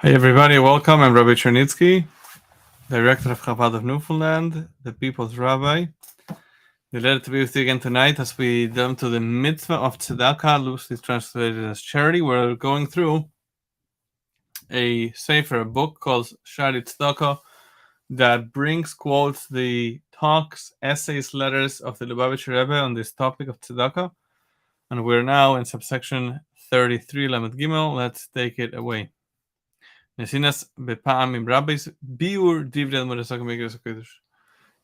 Hey everybody, welcome. I'm Rabbi Chernitsky, Director of Chabad of Newfoundland, the People's Rabbi. Delighted to be with you again tonight as we delve into the Mitzvah of Tzedakah, loosely translated as charity. We're going through a sefer, a book called Shari Tzedakah that quotes the talks, essays, letters of the Lubavitcher Rebbe on this topic of Tzedakah. And we're now in subsection 33, Lamed Gimel. Let's take it away. Nesinas bepa'amim rabbis biur divrei al-murasaka megiras hakodesh.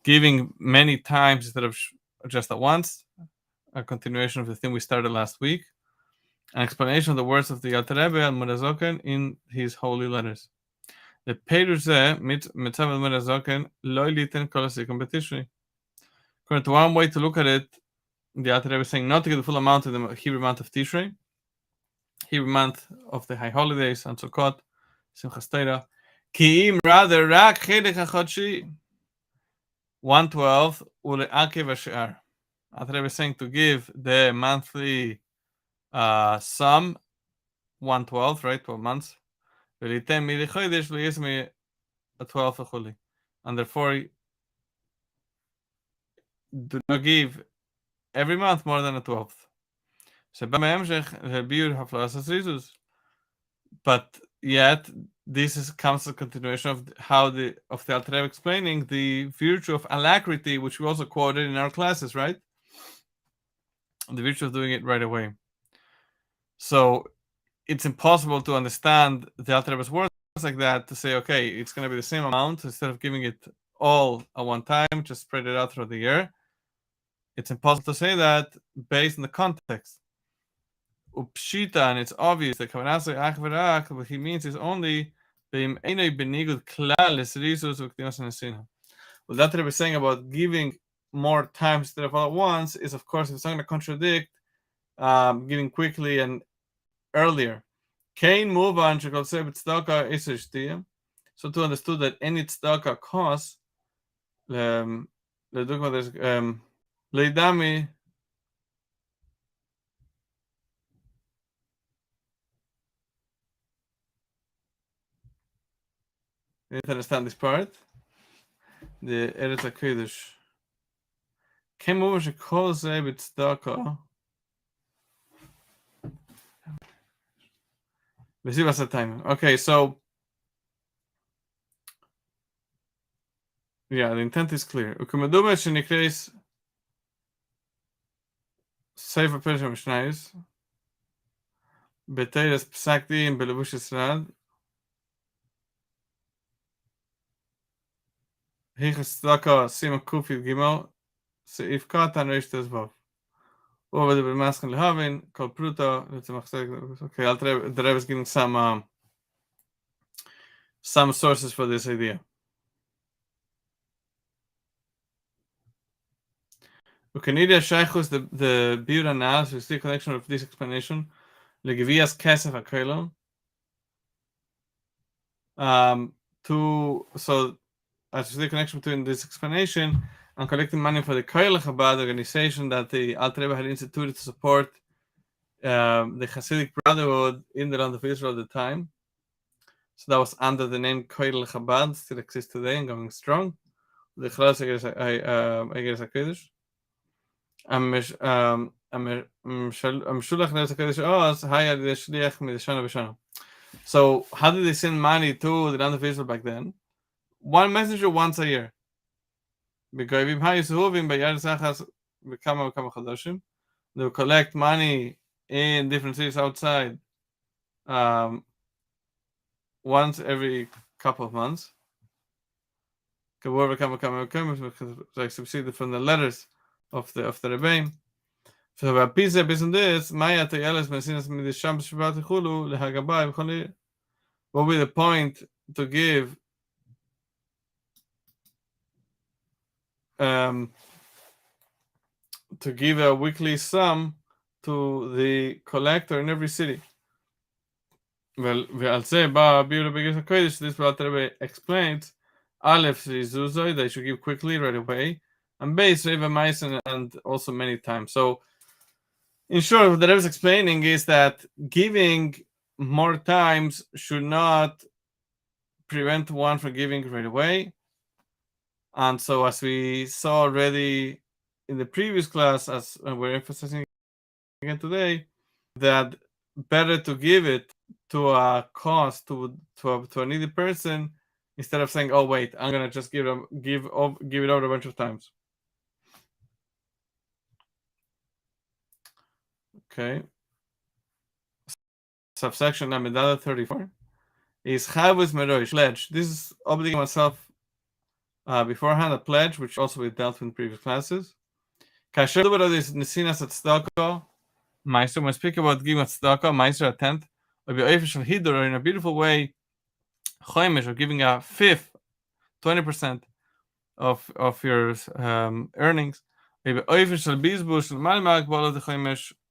Giving many times instead of just at once. A continuation of the thing we started last week. An explanation of the words of the Alter Rebbe al-Murazoken in his holy letters. The Perush zeh Mitzvah al-Murazoken lo liten kol hasikum b'tishrei. According to one way to look at it, the Alter Rebbe is saying not to get the full amount of the Hebrew month of Tishrei, Hebrew month of the high holidays and Sukkot, Simchas Torah. Ki im rather rak chedek hachodshi 1/12 ule'akev hashar. Alter Rebbe is saying to give the monthly sum 1/12, right, 12 months. V'litem mili chodesh v'yismi a 12 achuli, and therefore do not give every month more than a 12th. But yet, this comes as a continuation of how the Alter Rebbe explaining the virtue of alacrity, which we also quoted in our classes, right? The virtue of doing it right away. So it's impossible to understand the Alter Rebbe's words like that to say, okay, it's going to be the same amount instead of giving it all at one time, just spread it out through the year. It's impossible to say that based on the context. Upshita, and it's obvious that what he means is only what that Rebbe is saying about giving more times instead of all at once is, of course, if it's not going to contradict giving quickly and earlier. So to understood that any tzedakah costs, leidami. You need to understand this part. The Eretz HaKodesh. Came over to call Zebit Tzedakah. We see what's the time. Okay, so yeah, the intent is clear. Ukemedume shenikreis Sefer Pershim Mishnayos B'Teres Psak Din B'Levush Yisrael Hichas Tzedakah Sima Kufid Gimel Seif Katan Reish Tezvav. Over the B'Masken Lehavin Kol Pruta. Okay, the Rebbe is giving some sources for this idea. Ukenidia Sheikhus, the Biur analysis, we see a connection of this explanation. Legivias Kesef HaKoilon. So as we see a connection between this explanation and collecting money for the Koil Chabad organization that the Alter Rebbe had instituted to support the Hasidic Brotherhood in the land of Israel at the time. So that was under the name Koil Chabad, still exists today and going strong. The Chlas Egeres HaKodesh. So how did they send money to the land of Israel back then? One messenger once a year. They will collect money in different cities outside once every couple of months. Like succeeded from the letters of the Rebbeim. So based on this, what will be the point to give a weekly sum to the collector in every city? Well, I'll say this Rebbe explains Aleph Zuzoi, they should give quickly right away, and base Reva Maisen and also many times. So in short, what the Rebbe is explaining is that giving more times should not prevent one from giving right away. And so, as we saw already in the previous class, as we're emphasizing again today, that better to give it to a cost to a needy person instead of saying, "Oh wait, I'm gonna just give it out a bunch of times." Okay. Subsection Amidala 34 is Chavus Meroish pledge. This is obligating myself beforehand, a pledge, which also we dealt with in previous classes. Kasher is Nesinas at Tzedakah. Meister, when I speak about giving at Tzedakah, Meister a tenth, or in a beautiful way, Choimish, or giving a fifth, 20% of your earnings.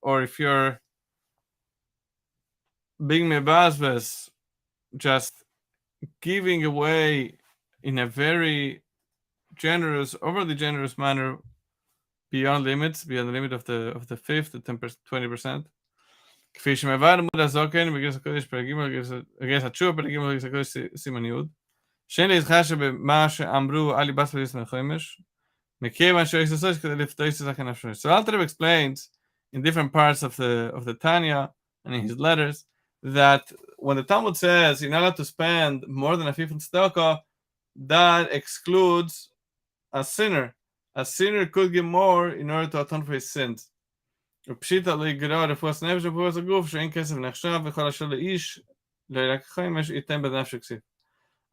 Or if you're being mebazbes, just giving away in a very generous, overly generous manner, beyond limits, beyond the limit of the fifth, the 10%, 20%. כפי שמבאר עמוד הזוקן בגרס הקודש פרק ג' בגרס התשובה פרק ג' בגרס הקודש סימן י' שאין להזכר שבמה שאמרו על ליבס וליס מהחומש מכיוון שהיסוסות כדי לפתור יסוסק הנפשו. So Alter explains in different parts of the Tanya and in his letters that when the Talmud says you're not allowed to spend more than a fifth in tzedakah, that excludes a sinner. A sinner could give more in order to atone for his sins. ופשיטא לא יגרע רפואת נפש ורפואת הגוף שאין כסף נחשב וכל אשר לאיש לא ירק חומש ייתן בנפש כסיף.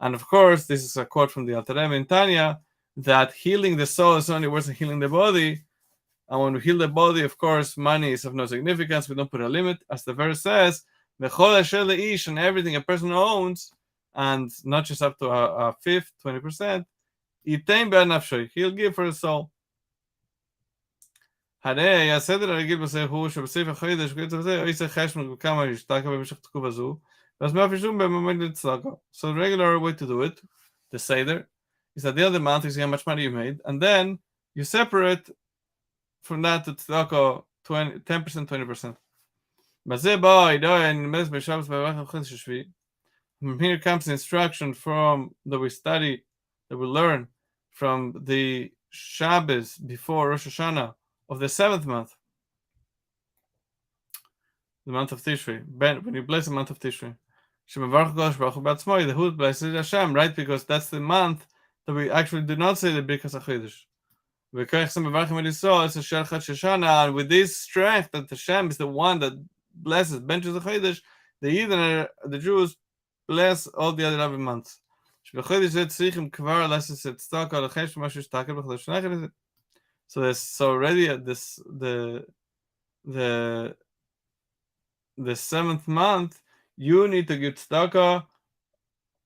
And of course, this is a quote from the Alter Rebbe in Tanya, that healing the soul is only worse than healing the body. And when we heal the body, of course, money is of no significance. We don't put a limit. As the verse says, v'chol asher leish, and everything a person owns, and not just up to a fifth, 20%, ייתן בנפשו, he'll give for his soul. הרי הסדר הרגיל בסדר הוא שבסעיף החודש וכיוצא בזה יעשה חשבון בכמה ישתקע במשך תקופה זו ואז מאפישום במועד לצדקה. So the regular way to do it, the seder, is at the end of the month you see how much money you made, and then you separate from that to tzedakah 10%, 20%. בזה בא הידוע נלמד בשבס בברך החודש השביעי. From here comes the instruction from that we study, that we learn from the Shabbos before Rosh Hashanah of the 7th month, the month of Tishrei. When you bless the month of Tishrei, the Hud blesses Hashem, right? Because that's the month that we actually do not say the Birkas HaChodesh. And with this strength that Hashem is the one that blesses, benches the Chodesh, the Jews bless all the other 11 months. So there's already the 7th month, you need to give tzedakah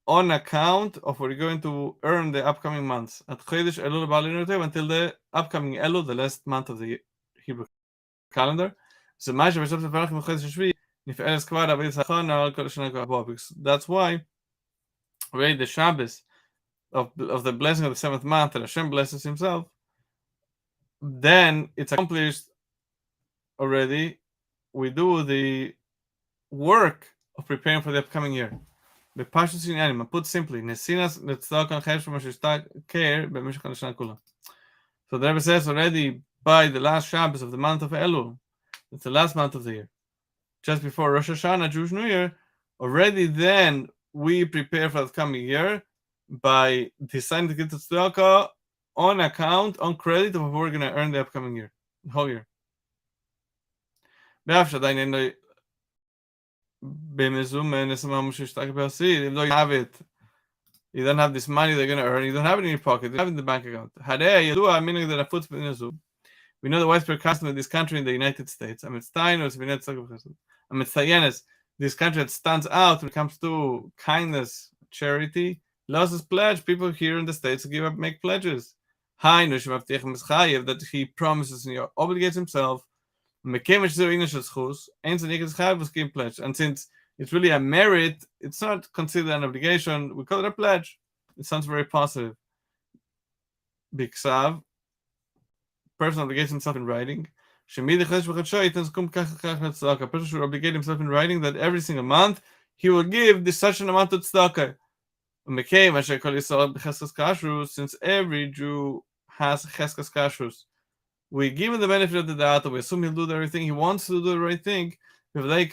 on account of what you're going to earn the upcoming months. At Chodesh Elul until the upcoming Elul, the last month of the Hebrew calendar. So that's why already the Shabbos of the blessing of the 7th month that Hashem blesses himself, then it's accomplished already. We do the work of preparing for the upcoming year. Put simply, so the Rebbe says already by the last Shabbos of the month of Elul, it's the last month of the year, just before Rosh Hashanah, Jewish New Year, already then we prepare for the coming year by deciding to get to tzedakah on account, on credit of what we're going to earn the upcoming year, the whole year. Even though you have it, you don't have this money they're going to earn, you don't have it in your pocket, you don't have it in the bank account. We know the widespread custom in this country, in the United States, this country that stands out when it comes to kindness, charity, losses pledge. People here in the States make pledges. That he promises and he obligates himself. And since it's really a merit, it's not considered an obligation, we call it a pledge. It sounds very positive. Biksav, person obligates himself in writing. A person should obligate himself in writing that every single month he will give this such an amount of tzedakah. Since every Jew has cheskas kashrus, we give him the benefit of the doubt, we assume he'll do the right thing, he wants to do the right thing. Certainly he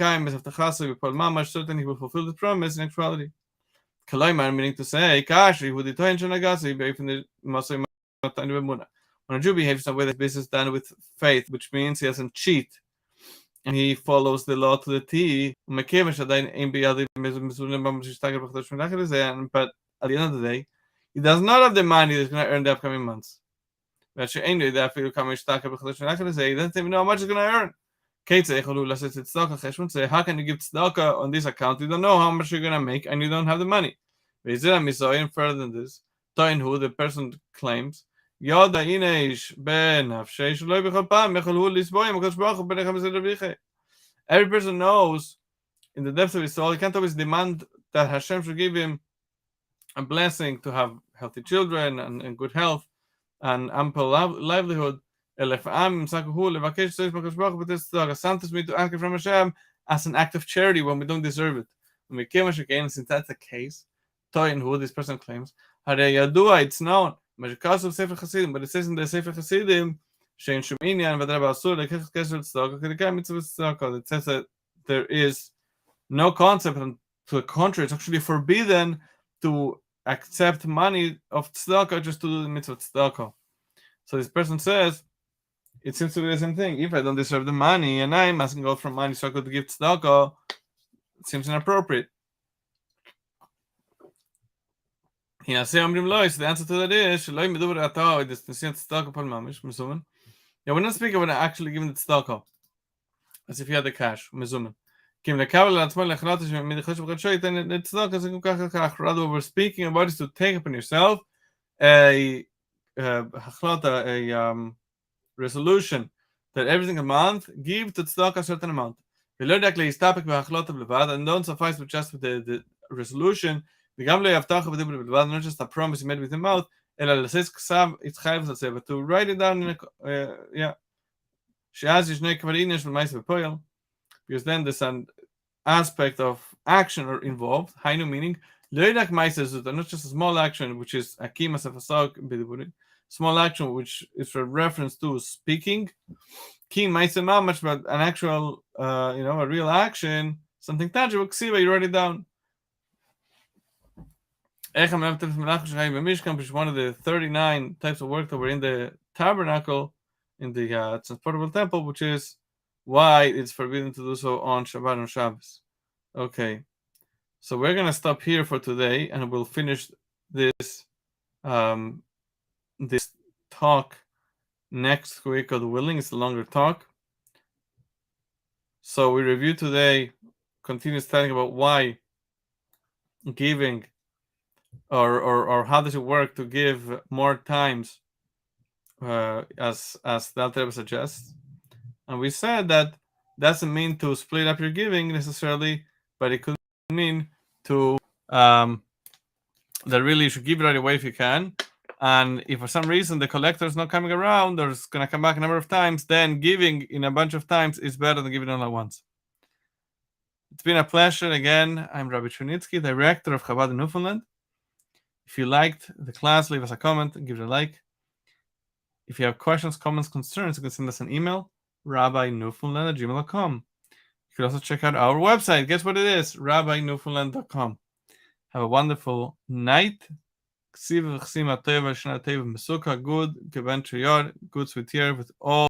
will fulfill the promise in actuality. Meaning to say, when a Jew behaves in a way that business done with faith, which means he doesn't cheat, and he follows the law to the T, but at the end of the day, he does not have the money that's going to earn the upcoming months. He doesn't even know how much he's going to earn. How can you give tzedakah on this account? You don't know how much you're going to make and you don't have the money. And further than this, the person claims, every person knows in the depths of his soul, he can't always demand that Hashem should give him a blessing to have healthy children and good health and ample livelihood. Sometimes we to ask from Hashem as an act of charity when we don't deserve it. Since that's the case, this person claims, it's known, but it says in the Sefer Hasidim, it says that there is no concept, and to the contrary, it's actually forbidden to accept money of tzedakah just to do the mitzvah of tzedakah. So this person says, it seems to be the same thing. If I don't deserve the money and I'm asking God for money so I could give tzedakah, it seems inappropriate. The answer to that is, we're not speaking about actually giving the tzedakah, as if you had the cash, mezumen. Rather, what we're speaking about is to take upon yourself a resolution that every single month give to tzedakah a certain amount. And don't suffice with just with the resolution. Not just a promise you made with the mouth, but to write it down in because then there's an aspect of action are involved, meaning not just a small action, which is small action, which is a reference to speaking, but an actual, a real action, something tangible. You write it down. Which is one of the 39 types of work that were in the tabernacle, in the transportable temple, which is why it's forbidden to do so on Shabbat and Shabbos. Okay, so we're going to stop here for today, and we'll finish this this talk next week, God willing. It's a longer talk. So we review today, continue studying about why giving or how does it work to give more times, as the Alter Rebbe suggests. And we said that doesn't mean to split up your giving necessarily, but it could mean to that really you should give it right away if you can. And if for some reason the collector is not coming around, or is going to come back a number of times, then giving in a bunch of times is better than giving all at once. It's been a pleasure. Again, I'm Rabbi Chernitsky, director of Chabad in Newfoundland. If you liked the class, leave us a comment and give it a like. If you have questions, comments, concerns, you can send us an email, rabbinewfoundland@gmail.com. You can also check out our website. Guess what it is? rabbinewfoundland.com. Have a wonderful night. Good, good sweet year with all